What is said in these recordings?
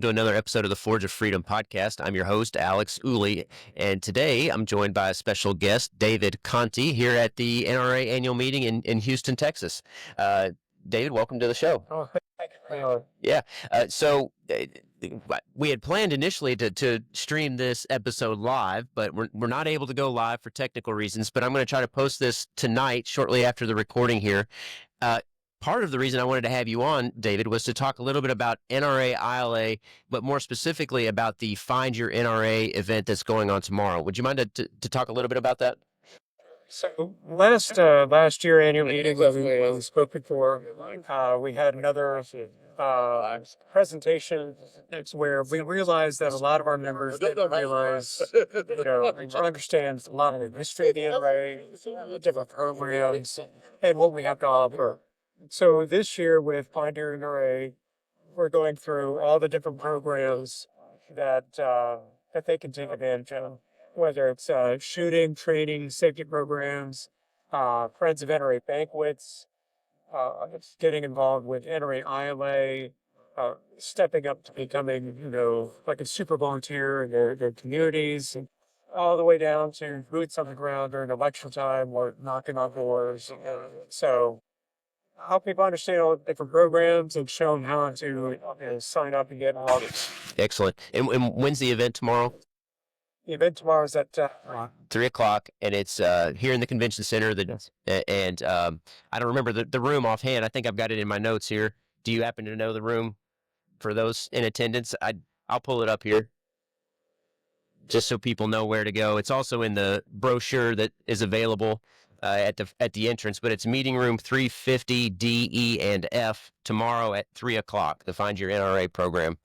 To another episode of the Forge of Freedom podcast. I'm your host, Alex Uli, and today I'm joined by a special guest, David Conte, here at the NRA annual meeting in Houston, Texas. David, welcome to the show. Oh, thank you. Yeah. We had planned initially to stream this episode live, but we're not able to go live for technical reasons. But I'm going to try to post this tonight, shortly after the recording here. Part of the reason I wanted to have you on, David, was to talk a little bit about NRA-ILA, but more specifically about the Find Your NRA event that's going on tomorrow. Would you mind to talk a little bit about that? So last year annual meeting that we spoke before, we had another presentation where we realized that a lot of our members didn't realize, or understand a lot of the history of the NRA, the different programs, and what we have to offer. So this year with Find Your NRA, we're going through all the different programs that they can take advantage of, whether it's shooting, training, safety programs, Friends of NRA banquets, getting involved with NRA-ILA, stepping up to becoming, like a super volunteer in their communities, all the way down to boots on the ground during election time or knocking on doors. So help people understand all the different programs and show them how to sign up and get involved. Excellent. And when's the event tomorrow? The event tomorrow is at 3 o'clock, and it's here in the convention center. And I don't remember the room offhand. I think I've got it in my notes here. Do you happen to know the room for those in attendance? I'll pull it up here just so people know where to go. It's also in the brochure that is available at the entrance, but it's meeting room 350 D, E, and F tomorrow at 3 o'clock, the Find Your NRA program.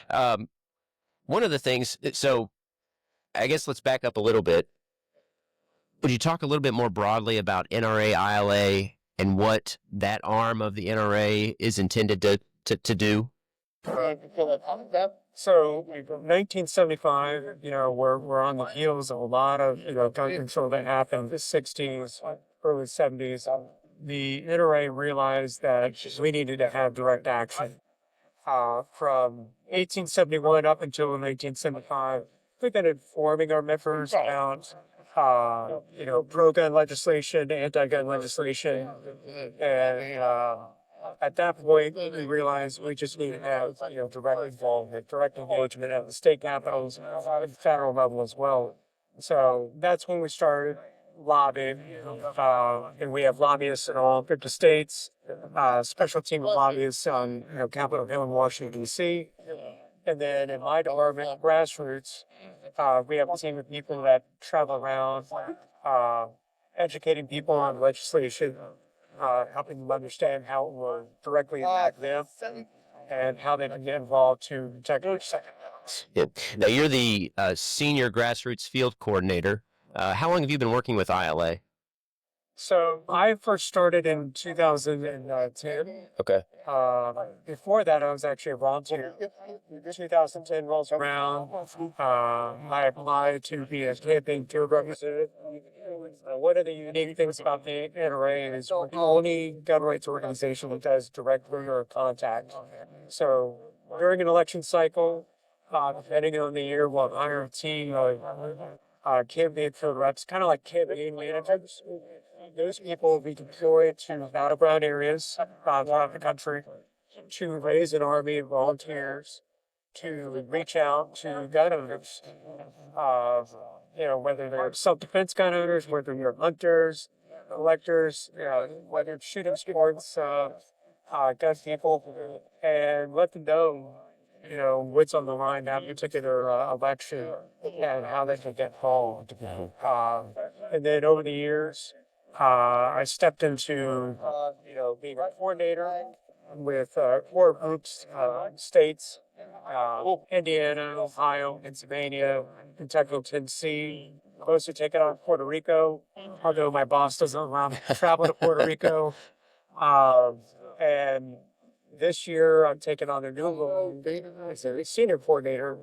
One of the things, so I guess let's back up a little bit. Would you talk a little bit more broadly about NRA-ILA and what that arm of the NRA is intended to do? So 1975, we're on the heels of a lot of gun control that happened in the 60s, early 70s. The NRA realized that we needed to have direct action. From 1871 up until 1975, we've been informing our members about pro-gun legislation, anti-gun legislation, and at that point, we realized we just need to have, direct involvement, direct engagement at the state capitals and the federal level as well. So that's when we started lobbying, and we have lobbyists in all 50 states, special team of lobbyists on, Capitol Hill in Washington, D.C. And then in my department, Grassroots, we have a team of people that travel around, educating people on legislation, helping them understand how it will directly impact them and how they can get involved to protect their second. Yeah. Now, you're the senior grassroots field coordinator. How long have you been working with ILA? So I first started in 2010. Okay. Before that, I was actually a volunteer. 2010 rolls around. I applied to be a campaign field representative. One of the unique things about the NRA is we're the only gun rights organization that does direct regular contact. So during an election cycle, depending on the year, we'll hire a team of campaign field reps, kind of like campaign managers. Those people will be deployed to battleground areas throughout the country to raise an army of volunteers to reach out to gun owners. Whether they're self-defense gun owners, whether you're hunters, collectors, whether it's shooting sports, gun people, and let them know, what's on the line that particular election and how they can get involved. And then over the years, I stepped into, being a coordinator with core groups, states, Indiana, Ohio, Pennsylvania, Kentucky, Tennessee. Close to taking on Puerto Rico, although my boss doesn't allow me to travel to Puerto Rico. And this year, I'm taking on a new role as a senior coordinator.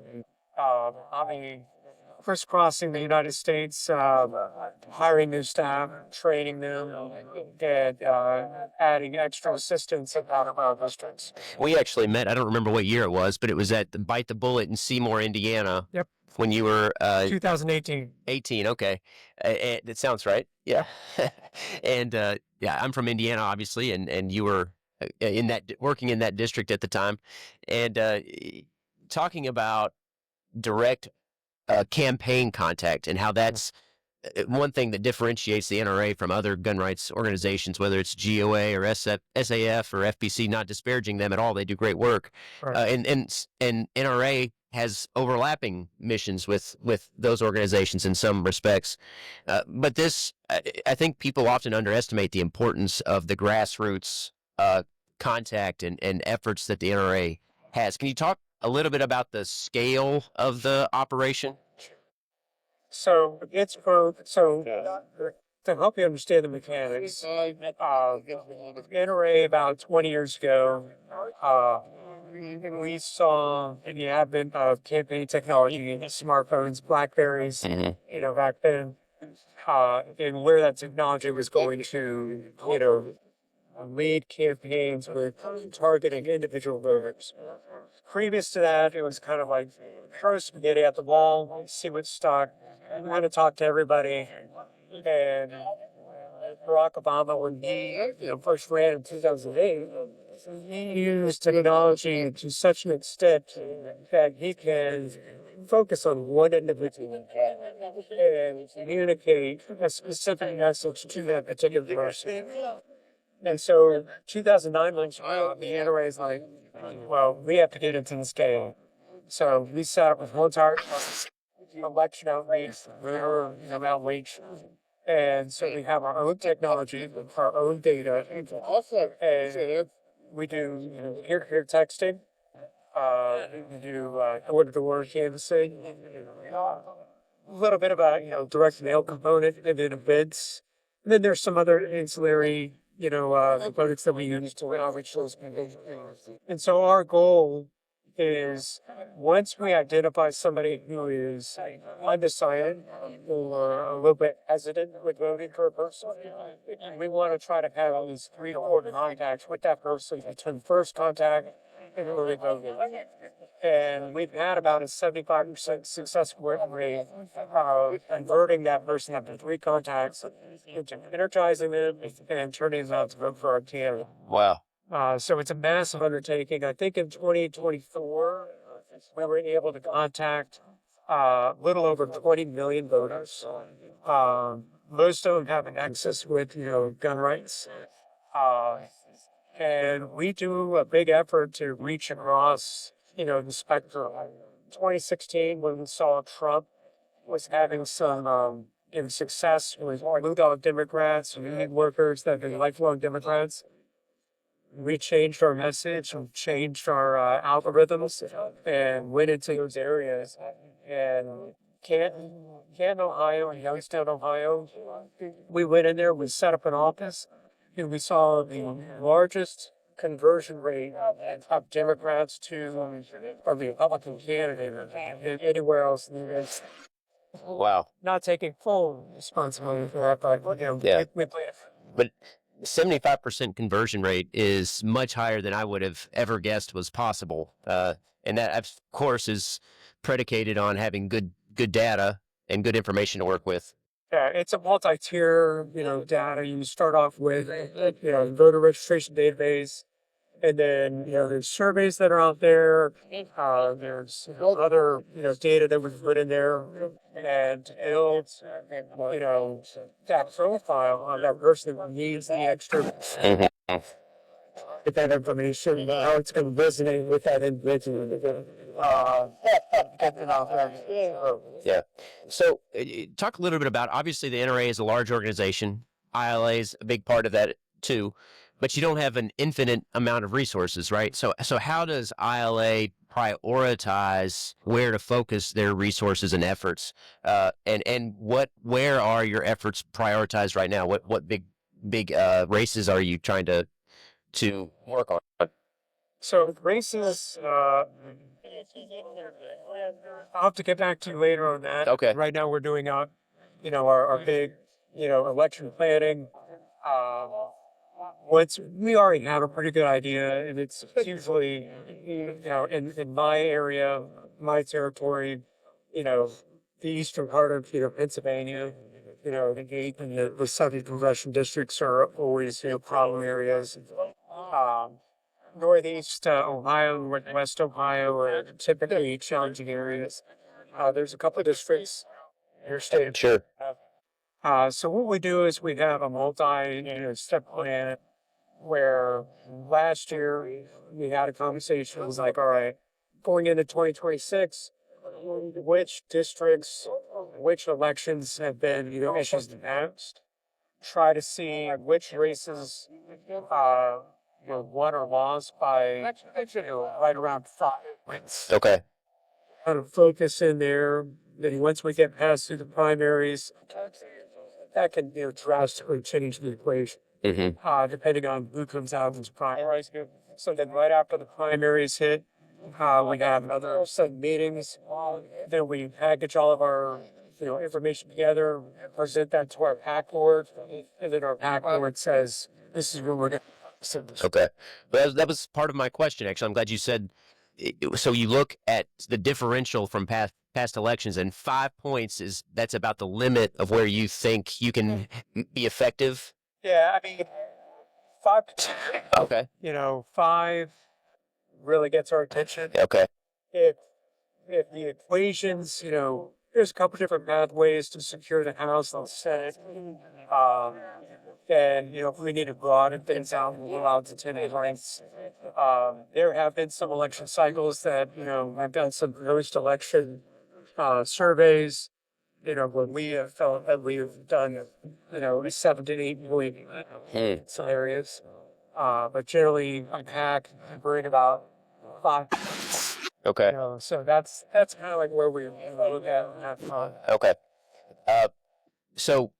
crisscrossing the United States, hiring new staff, training them, and adding extra assistance in out-of-our districts. We actually met. I don't remember what year it was, but it was at the Bite the Bullet in Seymour, Indiana. Yep. When you were 2018. 18. Okay, that sounds right. Yeah. And yeah, I'm from Indiana, obviously, and you were in that working in that district at the time, and talking about direct campaign contact and how that's one thing that differentiates the NRA from other gun rights organizations, whether it's GOA or SAF or FBC, not disparaging them at all. They do great work. Right. And NRA has overlapping missions with those organizations in some respects. But this, I think people often underestimate the importance of the grassroots contact and efforts that the NRA has. Can you talk a little bit about the scale of the operation? So it's both. So to help you understand the mechanics, NRA about 20 years ago, we saw the advent of campaign technology, smartphones, Blackberries, back then, and where that technology was going to, lead campaigns with targeting individual voters. Previous to that, it was kind of like throw spaghetti at the wall, see what stuck. I'm going to talk to everybody. And Barack Obama, when he first ran in 2008, he used technology to such an extent that he can focus on one individual and communicate a specific message to that particular person. And so 2009 was the NRA is like, well, we have to get into this game. So we set up with one target, election outreach, voter outreach. And so we have our own technology, our own data, and we do peer-to-peer texting, we do door-to-door canvassing, a little bit about direct mail component, and then events. And then there's some other ancillary components that we use to outreach those people. And so our goal is once we identify somebody who is undecided or a little bit hesitant with voting for a person, we want to try to have at least 3 to 4 contacts with that person between first contact and early voting. And we've had about a 75% success rate converting that person after 3 contacts into energizing them and turning them out to vote for our candidate. Wow. So it's a massive undertaking. I think in 2024, we were able to contact a little over 20 million voters. Most of them have an nexus with, gun rights. And we do a big effort to reach across, the spectrum. 2016, when we saw Trump was having some success with Blue Dog Democrats and union workers that have been lifelong Democrats, we changed our message and changed our algorithms and went into those areas. And Canton, Ohio, and Youngstown, Ohio, we went in there, we set up an office, and we saw the largest conversion rate of Democrats to a Republican candidate anywhere else in the United States. Wow. Not taking full responsibility for that, but we played it. But 75% conversion rate is much higher than I would have ever guessed was possible. And that, of course, is predicated on having good data and good information to work with. Yeah, it's a multi-tier, data. You start off with, voter registration database, and then, there's surveys that are out there. There's other, data that we put in there, and build, that profile on that person that needs the extra. Get that information, how it's going to resonate with that individual. Yeah. So talk a little bit about, obviously the NRA is a large organization. ILA is a big part of that too, but you don't have an infinite amount of resources, right? So how does ILA prioritize where to focus their resources and efforts? And where are your efforts prioritized right now? What big races are you trying to work on? So races, I'll have to get back to you later on that. Okay. Right now we're doing our big, election planning. Um, once we already have a pretty good idea, and it's usually, in my area, my territory, you know, the eastern part of, Pennsylvania, the 8th and the 7th congressional districts are always, problem areas. Um, Northeast Ohio, Northwest Ohio are typically challenging areas. There's a couple of districts in your state. Sure. So what we do is we have a step plan where last year we had a conversation. It was like, all right, going into 2026, which districts, which elections have been, issues announced. Try to see which races were won or lost by, right around 5 wins. Okay. Kind of focus in there. Then once we get past through the primaries, that can, drastically change the equation. Mm-hmm. Depending on who comes out in the primaries. So then right after the primaries hit, we have another set of meetings. Then we package all of our, information together, present that to our PAC board, and then our PAC board says, this is where we're going to send this. Okay. But that was part of my question, actually. I'm glad you said, so you look at the differential from past elections, and 5 points that's about the limit of where you think you can be effective. Yeah, I mean, 5. Okay. 5 really gets our attention. Okay. If the equations, there's a couple different pathways to secure the House and the Senate. And, if we need to broaden things out and allow out to 10 ranks. There have been some election cycles that, I've done some post-election surveys, when we have felt that we've done, 7 to 8 point some areas. But generally, I pack and bring about 5. Okay. So that's kind of like where we look at. Okay. So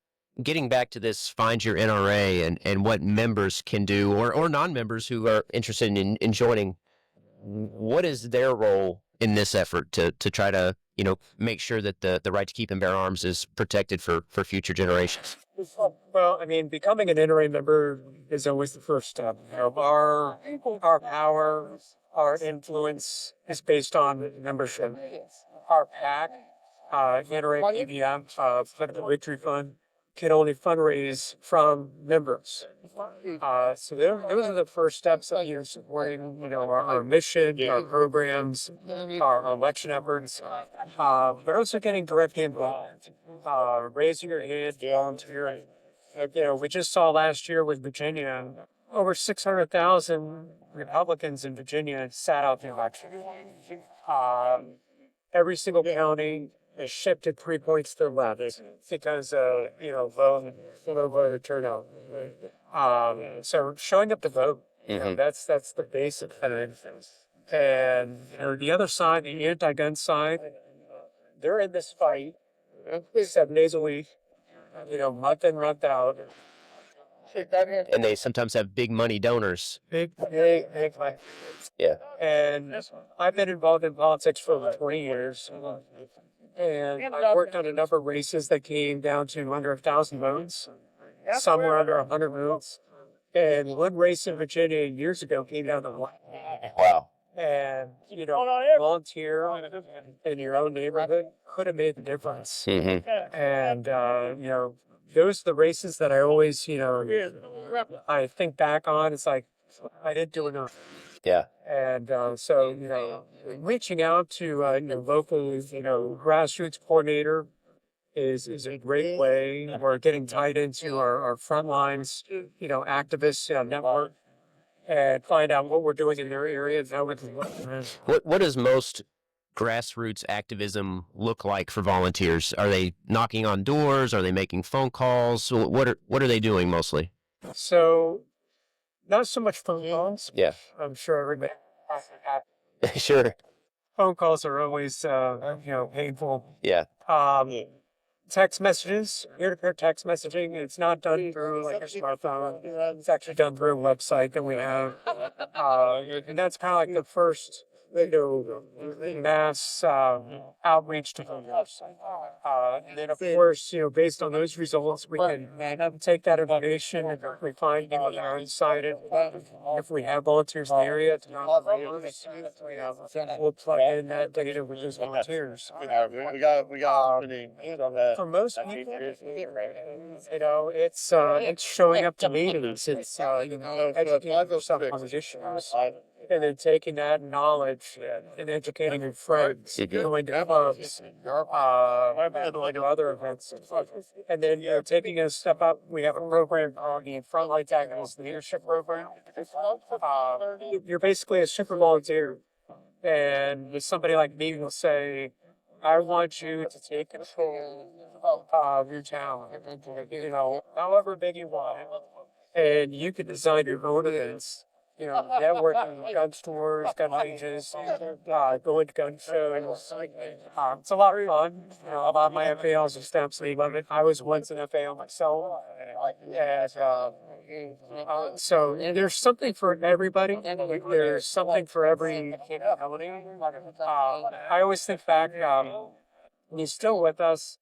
getting back to this, find your NRA and what members can do, or non-members who are interested in joining, what is their role in this effort to try to, make sure that the right to keep and bear arms is protected for future generations? Well, I mean, becoming an NRA member is always the first step. Our power, our influence is based on membership. Our PAC, NRA-ILA Political Victory Fund, can only fundraise from members. So those are the first steps of supporting, our mission, our programs, our election efforts, but also getting directly involved, raising your hand, volunteering. We just saw last year with Virginia, over 600,000 Republicans in Virginia sat out the election. Every single county has shifted 3 points to the left because, low voter turnout. So showing up to vote, that's the basic thing. And the other side, the anti-gun side, they're in this fight 7 days a week, month in, month out. And they sometimes have big money donors. Big. Yeah. And I've been involved in politics for over 20 years. And I worked on a number of races that came down to under 1,000 votes. Some were under 100 votes. And one race in Virginia years ago came down to 1. Wow. And, volunteer in your own neighborhood could have made the difference. And, those are the races that I always, I think back on. It's like, I didn't do enough. Yeah. And so, reaching out to local, grassroots coordinator is a great way. We're getting tied into our front lines, activists network, and find out what we're doing in their area and how we can work. What does most grassroots activism look like for volunteers? Are they knocking on doors? Are they making phone calls? What are they doing mostly? So, not so much phone calls. Yeah. I'm sure everybody. Sure. Phone calls are always, painful. Yeah. Text messages, peer-to-peer text messaging. It's not done through like a smartphone. It's actually done through a website that we have. And that's kind of like the first mass outreach to voters. And then, of course, based on those results, we can take that information and refine it on our side. If we have volunteers in the area to not voters, we'll plug in that data with those volunteers. For most people, it's showing up to meetings. It's educating yourself on these issues, and then taking that knowledge and educating your friends, going to clubs, going to other events, and then taking a step up. We have a program called the Frontline Tactics Leadership Program. You're basically a super volunteer, and with somebody like me will say, I want you to take control of your town, however big you want it. And you can design your own events, networking, gun stores, gun ranges, going to gun shows. It's a lot of fun. A lot of my FALs just absolutely love it. I was once an FAL myself. And, so there's something for everybody. There's something for every capability. I always think back, he's still with us.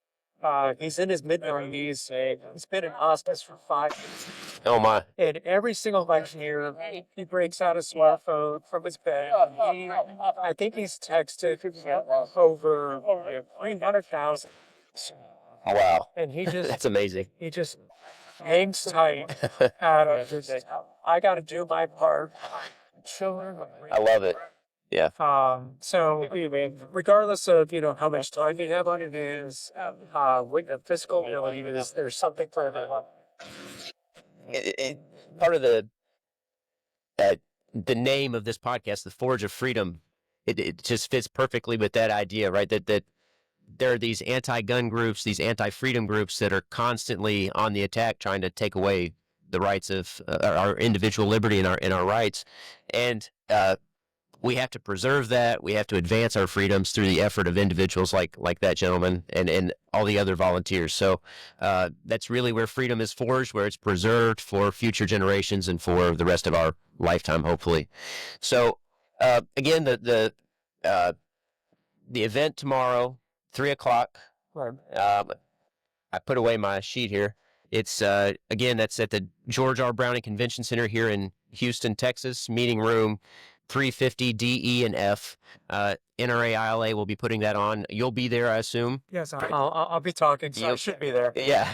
He's in his mid-90s. He's been in hospice for 5 years. Oh my! And every single election year, he breaks out a smartphone from his bed. I think he's texted over 300,000. Wow! And That's amazing. He just hangs tight out of just, I got to do my part. Children. I love it. Yeah. So regardless of, how much time you have on your hands, with the physical ability, there's something for everyone. Part of the name of this podcast, The Forge of Freedom, it just fits perfectly with that idea, right? That there are these anti-gun groups, these anti-freedom groups that are constantly on the attack, trying to take away the rights of our individual liberty and our rights, and we have to preserve that. We have to advance our freedoms through the effort of individuals like that gentleman and all the other volunteers. So that's really where freedom is forged, where it's preserved for future generations and for the rest of our lifetime, hopefully. So again, the event tomorrow, 3:00. I put away my sheet here. It's again, that's at the George R. Browning Convention Center here in Houston, Texas, meeting room 350 D, E, and F. NRA-ILA will be putting that on. You'll be there, I assume. Yes, I'll be talking, so I should be there. Yeah.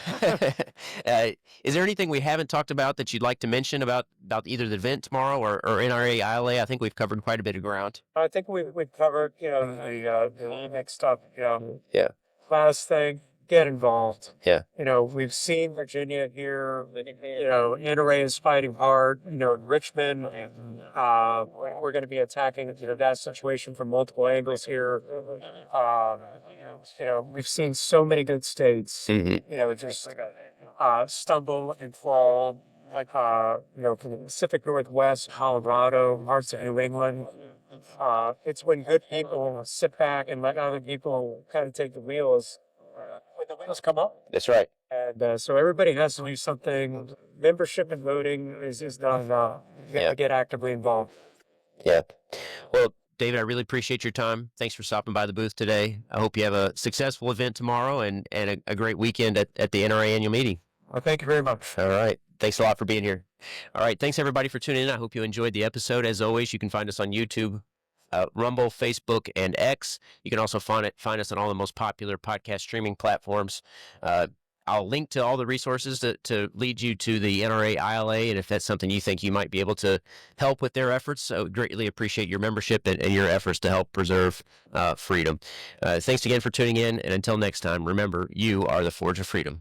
Is there anything we haven't talked about that you'd like to mention about either the event tomorrow or NRA-ILA? I think we've covered quite a bit of ground. I think we've covered, the next stuff. Yeah. Last thing, get involved. Yeah. We've seen Virginia here. NRA is fighting hard. In Richmond, we're going to be attacking that situation from multiple angles here. We've seen so many good states. Just stumble and fall. From the Pacific Northwest, Colorado, parts of New England. It's when good people sit back and let other people kind of take the wheels. When the wheels come up. That's right. And so everybody has to do something. Membership and voting is done. You got to get actively involved. Yeah. Well, David, I really appreciate your time. Thanks for stopping by the booth today. I hope you have a successful event tomorrow and a great weekend at the NRA annual meeting. Well, thank you very much. All right. Thanks a lot for being here. All right. Thanks, everybody, for tuning in. I hope you enjoyed the episode. As always, you can find us on YouTube, Rumble, Facebook, and X. You can also find us on all the most popular podcast streaming platforms. I'll link to all the resources to lead you to the NRA-ILA, and if that's something you think you might be able to help with their efforts, I would greatly appreciate your membership and your efforts to help preserve freedom. Thanks again for tuning in, and until next time, remember, you are the Forge of Freedom.